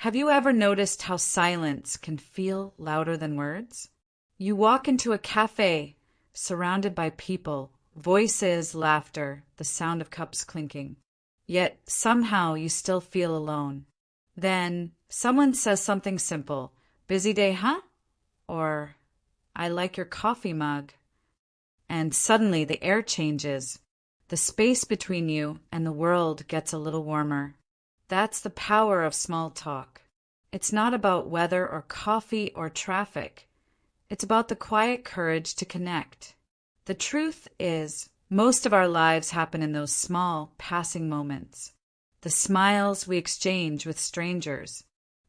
Have you ever noticed how silence can feel louder than words? You walk into a cafe, surrounded by people, voices, laughter, the sound of cups clinking. Yet somehow you still feel alone. Then someone says something simple, "Busy day, huh?" Or, "I like your coffee mug." And suddenly the air changes. The space between you and the world gets a little warmer. That's the power of small talk. It's not about weather or coffee or traffic. It's about the quiet courage to connect. The truth is, most of our lives happen in those small, passing moments. The smiles we exchange with strangers.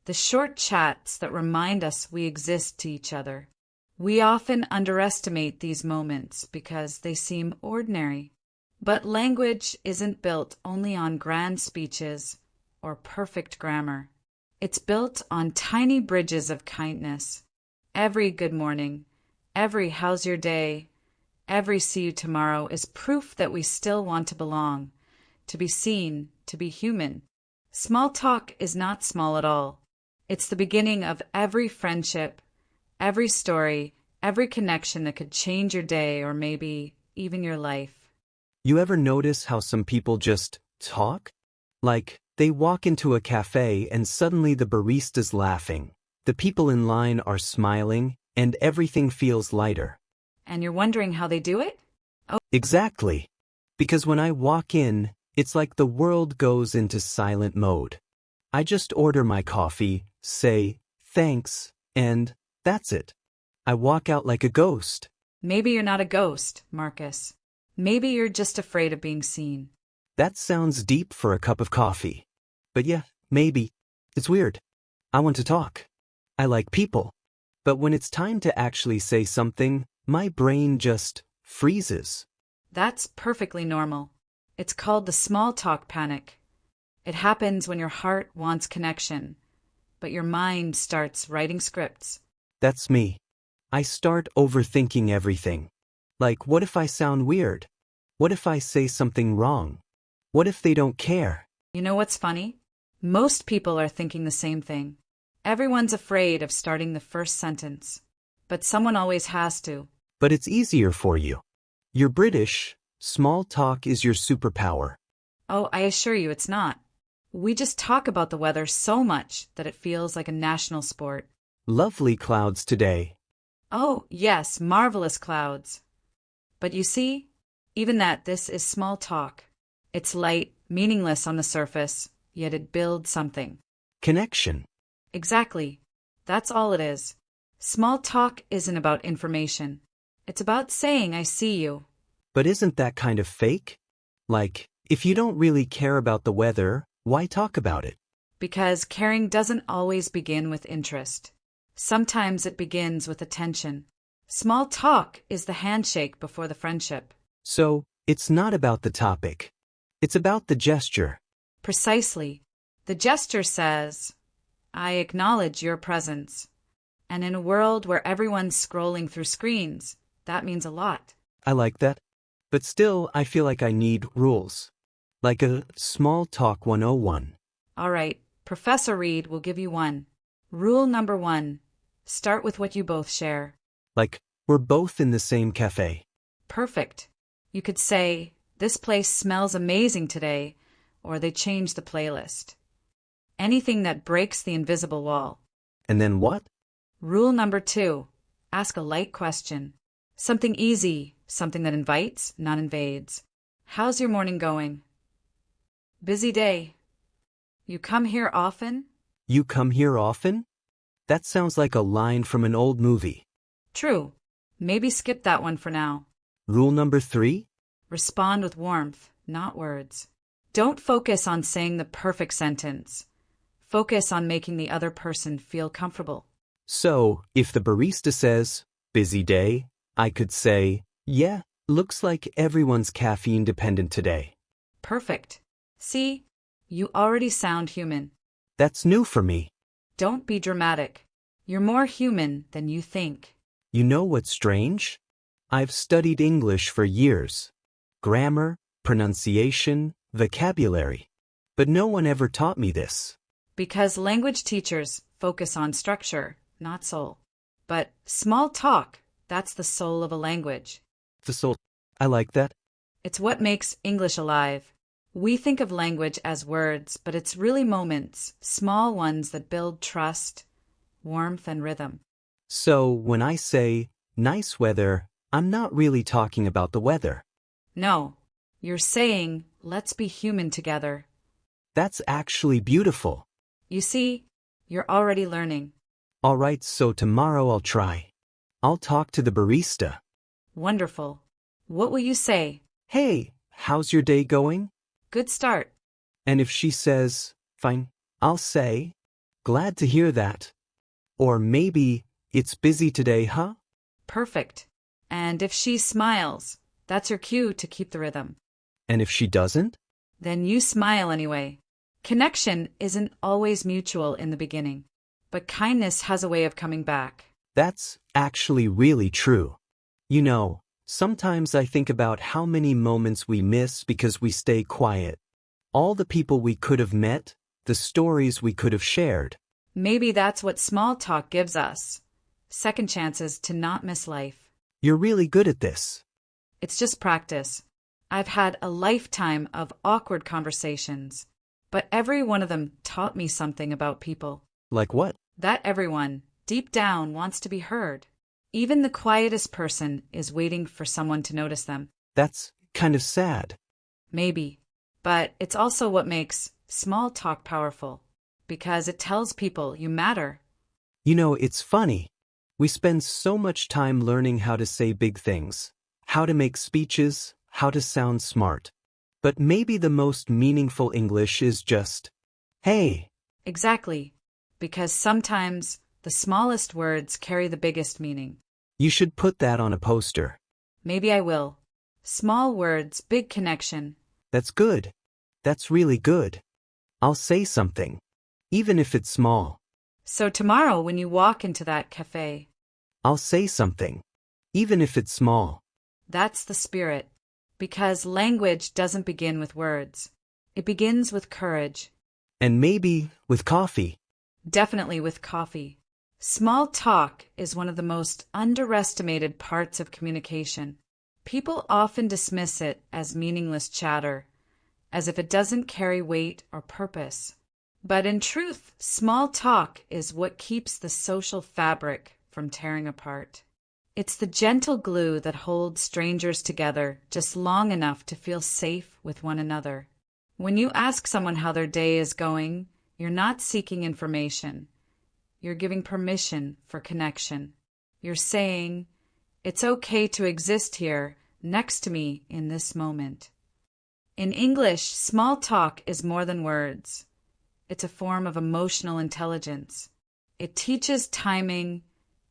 The short chats that remind us we exist to each other. We often underestimate these moments because they seem ordinary. But language isn't built only on grand speeches or perfect grammar. It's built on tiny bridges of kindness. Every good morning, every how's your day, every see you tomorrow is proof that we still want to belong, to be seen, to be human. Small talk is not small at all. It's the beginning of every friendship, every story, every connection that could change your day or maybe even your life. You ever notice how some people just talk? Like, they walk into a cafe and suddenly the barista's laughing, the people in line are smiling, and everything feels lighter. And you're wondering how they do it? Oh, Exactly. Because when I walk in, it's like the world goes into silent mode. I just order my coffee, say, thanks, and that's it. I walk out like a ghost. maybe you're not a ghost, Marcus. Maybe you're just afraid of being seen. That sounds deep for a cup of coffee. But yeah, maybe. It's weird. I want to talk. I like people. But when it's time to actually say something, my brain just freezes. That's perfectly normal. It's called the small talk panic. It happens when your heart wants connection, but your mind starts writing scripts. That's me. I start overthinking everything. Like, what if I sound weird? What if I say something wrong? What if they don't care? You know what's funny? Most people are thinking the same thing. Everyone's afraid of starting the first sentence, but someone always has to. But it's easier for you. You're British. Small talk is your superpower. Oh, I assure you it's not. We just talk about the weather so much that it feels like a national sport. Lovely clouds today. Oh, yes, marvelous clouds. But you see, even this is small talk. It's light, meaningless on the surface, yet it builds something. Connection. Exactly. That's all it is. Small talk isn't about information. It's about saying I see you. But isn't that kind of fake? Like, if you don't really care about the weather, why talk about it? Because caring doesn't always begin with interest. Sometimes it begins with attention. Small talk is the handshake before the friendship. So, it's not about the topic. It's about the gesture. Precisely. The gesture says, I acknowledge your presence. And in a world where everyone's scrolling through screens, that means a lot. I like that. But still, I feel like I need rules. Like a small talk 101. All right, Professor Reed will give you one. Rule number 1. Start with what you both share. Like, we're both in the same cafe. Perfect. You could say, this place smells amazing today, or they changed the playlist. Anything that breaks the invisible wall. And then what? Rule number 2. Ask a light question. Something easy, something that invites, not invades. How's your morning going? Busy day. You come here often? You come here often? That sounds like a line from an old movie. True. Maybe skip that one for now. Rule number 3? Respond with warmth, not words. Don't focus on saying the perfect sentence. Focus on making the other person feel comfortable. So, if the barista says, busy day, I could say, yeah, looks like everyone's caffeine dependent today. Perfect. See, you already sound human. That's new for me. Don't be dramatic. You're more human than you think. You know what's strange? I've studied English for years. Grammar, pronunciation, vocabulary. But no one ever taught me this. Because language teachers focus on structure, not soul. But small talk, that's the soul of a language. The soul. I like that. It's what makes English alive. We think of language as words, but it's really moments, small ones that build trust, warmth, and rhythm. So when I say, nice weather, I'm not really talking about the weather. No, you're saying, let's be human together. That's actually beautiful. You see, you're already learning. All right, so tomorrow I'll try. I'll talk to the barista. Wonderful. What will you say? Hey, how's your day going? Good start. And if she says, fine, I'll say, glad to hear that. Or maybe, it's busy today, huh? Perfect. And if she smiles, that's your cue to keep the rhythm. And if she doesn't? Then you smile anyway. Connection isn't always mutual in the beginning, but kindness has a way of coming back. That's actually really true. You know, sometimes I think about how many moments we miss because we stay quiet. All the people we could have met, the stories we could have shared. Maybe that's what small talk gives us. Second chances to not miss life. You're really good at this. It's just practice. I've had a lifetime of awkward conversations, but every one of them taught me something about people. Like what? That everyone, deep down, wants to be heard. Even the quietest person is waiting for someone to notice them. That's kind of sad. Maybe. But it's also what makes small talk powerful, because it tells people you matter. You know, it's funny. We spend so much time learning how to say big things, how to make speeches, how to sound smart. But maybe the most meaningful English is just, hey. Exactly. Because sometimes the smallest words carry the biggest meaning. You should put that on a poster. Maybe I will. Small words, big connection. That's good. That's really good. I'll say something, even if it's small. So tomorrow when you walk into that cafe, I'll say something, even if it's small. That's the spirit. Because language doesn't begin with words. It begins with courage. And maybe with coffee. Definitely with coffee. Small talk is one of the most underestimated parts of communication. People often dismiss it as meaningless chatter, as if it doesn't carry weight or purpose. But in truth, small talk is what keeps the social fabric from tearing apart. It's the gentle glue that holds strangers together just long enough to feel safe with one another. When you ask someone how their day is going, you're not seeking information. You're giving permission for connection. You're saying, it's okay to exist here next to me in this moment. In English, small talk is more than words. It's a form of emotional intelligence. It teaches timing,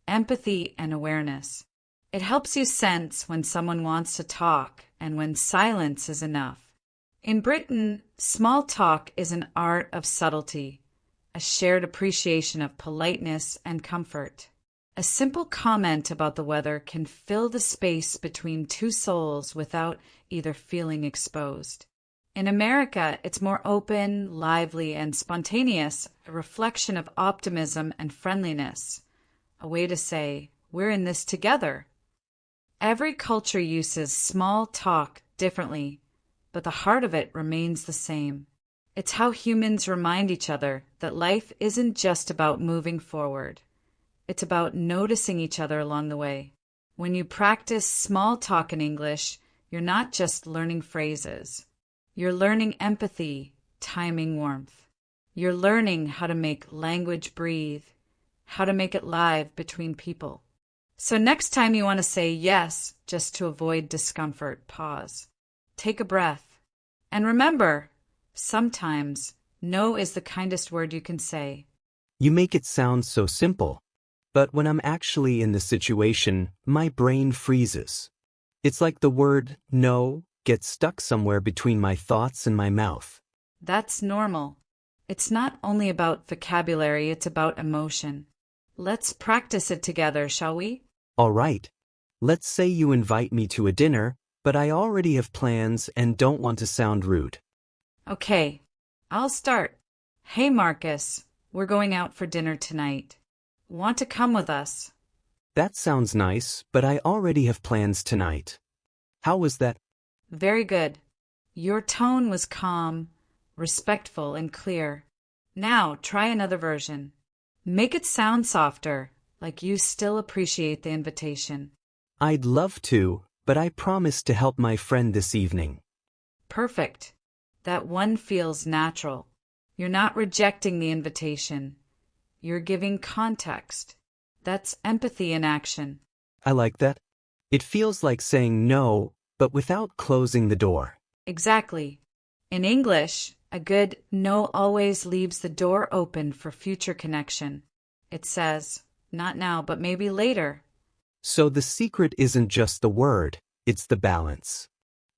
empathy, and awareness. It helps you sense when someone wants to talk and when silence is enough. In Britain, small talk is an art of subtlety, a shared appreciation of politeness and comfort. A simple comment about the weather can fill the space between two souls without either feeling exposed. In America, it's more open, lively, and spontaneous, a reflection of optimism and friendliness, a way to say, we're in this together. Every culture uses small talk differently, but the heart of it remains the same. It's how humans remind each other that life isn't just about moving forward. It's about noticing each other along the way. When you practice small talk in English, you're not just learning phrases. You're learning empathy, timing, warmth. You're learning how to make language breathe, how to make it live between people. So next time you want to say yes, just to avoid discomfort, pause. Take a breath. And remember, sometimes no is the kindest word you can say. You make it sound so simple. But when I'm actually in the situation, my brain freezes. It's like the word no gets stuck somewhere between my thoughts and my mouth. That's normal. It's not only about vocabulary, it's about emotion. Let's practice it together, shall we? All right. Let's say you invite me to a dinner, but I already have plans and don't want to sound rude. Okay, I'll start. Hey Marcus, we're going out for dinner tonight. Want to come with us? That sounds nice, but I already have plans tonight. How was that? Very good. Your tone was calm, respectful, and clear. Now try another version. Make it sound softer, like you still appreciate the invitation. I'd love to, but I promised to help my friend this evening. Perfect. That one feels natural. You're not rejecting the invitation. You're giving context. That's empathy in action. I like that. It feels like saying no, but without closing the door. Exactly. In English, a good no always leaves the door open for future connection. It says, not now, but maybe later. So the secret isn't just the word, it's the balance.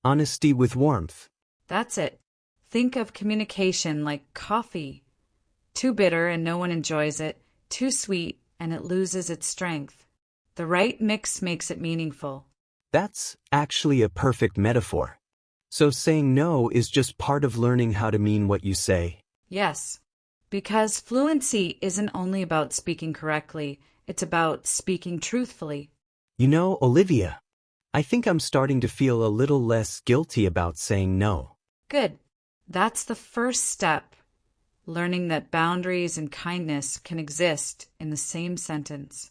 Honesty with warmth. That's it. Think of communication like coffee. Too bitter and no one enjoys it. Too sweet and it loses its strength. The right mix makes it meaningful. That's actually a perfect metaphor. So saying no is just part of learning how to mean what you say. Yes, because fluency isn't only about speaking correctly, it's about speaking truthfully. You know, Olivia, I think I'm starting to feel a little less guilty about saying no. Good. That's the first step. Learning that boundaries and kindness can exist in the same sentence.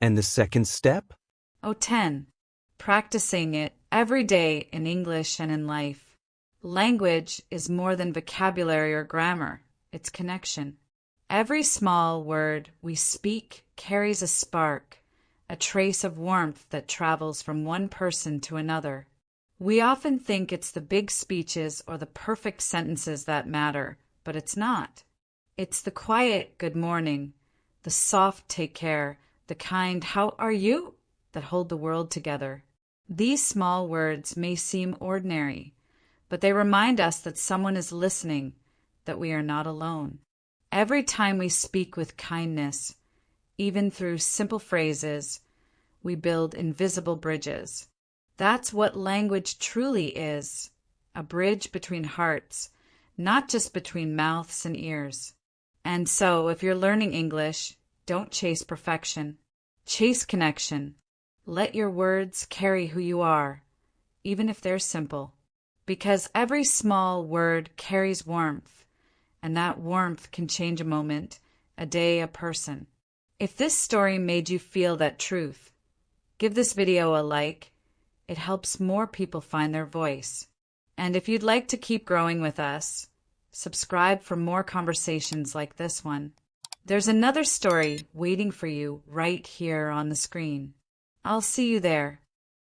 And the second step? 10. Practicing it every day in English and in life. Language is more than vocabulary or grammar. It's connection. Every small word we speak carries a spark, a trace of warmth that travels from one person to another. We often think it's the big speeches or the perfect sentences that matter, but it's not. It's the quiet good morning, the soft take care, the kind how are you that hold the world together. These small words may seem ordinary, but they remind us that someone is listening, that we are not alone. Every time we speak with kindness, even through simple phrases, we build invisible bridges. That's what language truly is, a bridge between hearts, not just between mouths and ears. And so, if you're learning English, don't chase perfection. Chase connection. Let your words carry who you are, even if they're simple. Because every small word carries warmth, and that warmth can change a moment, a day, a person. If this story made you feel that truth, give this video a like. It helps more people find their voice. And if you'd like to keep growing with us, subscribe for more conversations like this one. There's another story waiting for you right here on the screen. I'll see you there.